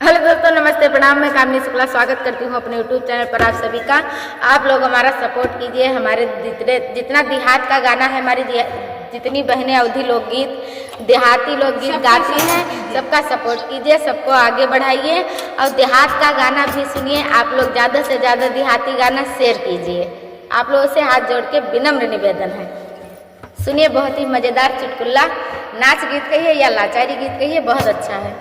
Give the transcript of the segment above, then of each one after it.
Hello दोस्तों, नमस्ते, प्रणाम। मैं कामनी शुक्ला स्वागत करती हूँ अपने यूट्यूब चैनल पर आप सभी का। आप लोग हमारा सपोर्ट कीजिए। हमारे जितना देहात का गाना है, हमारी जितनी बहनें अवधी लोकगीत, देहाती लोकगीत गाती हैं, सबका सपोर्ट कीजिए, सबको आगे बढ़ाइए और देहात का गाना भी सुनिए। आप लोग ज़्यादा से ज़्यादा देहाती गाना शेयर कीजिए। आप लोगों से हाथ जोड़ के विनम्र निवेदन है। सुनिए, बहुत ही मज़ेदार चुटकुला, नाच गीत कहिए या लाचारी गीत कहिए, बहुत अच्छा है।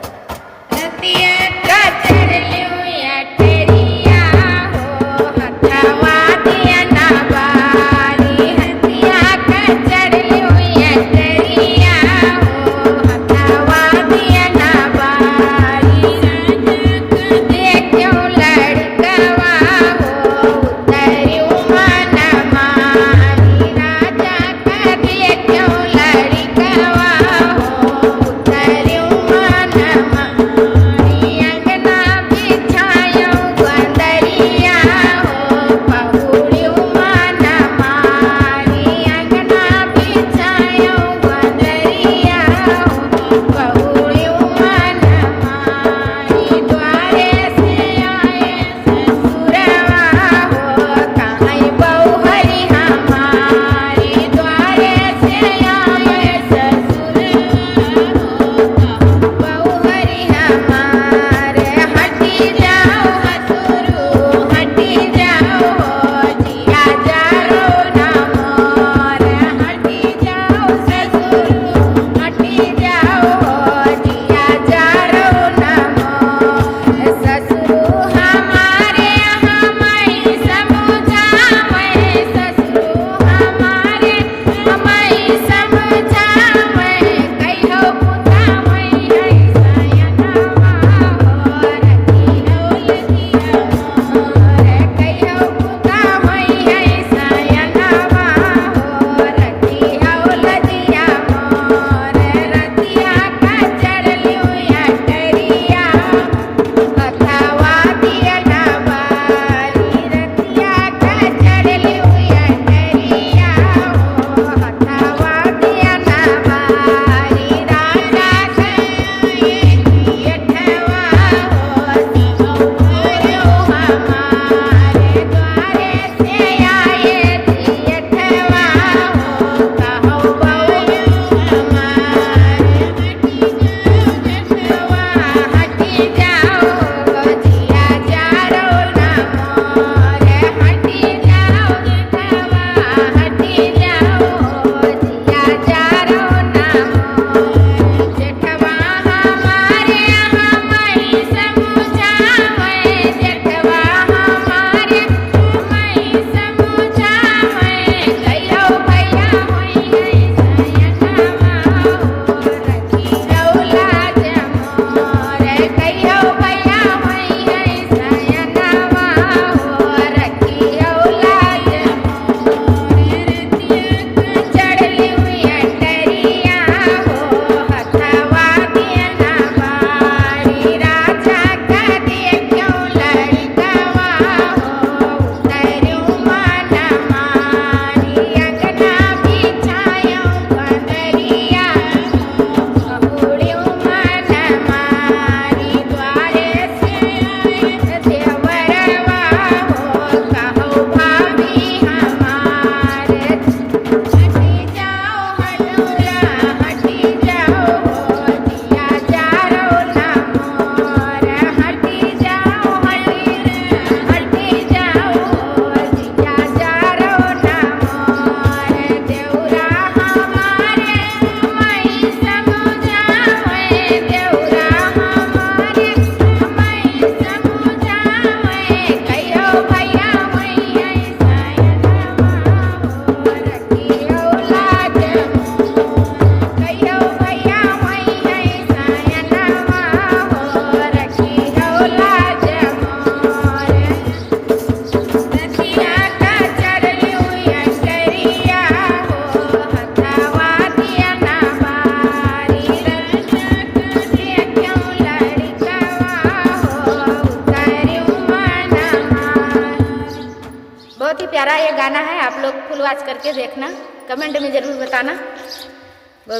बहुत ही प्यारा ये गाना है। आप लोग फुल वॉच करके देखना, कमेंट में ज़रूर बताना।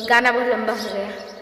गाना बहुत लंबा हो गया।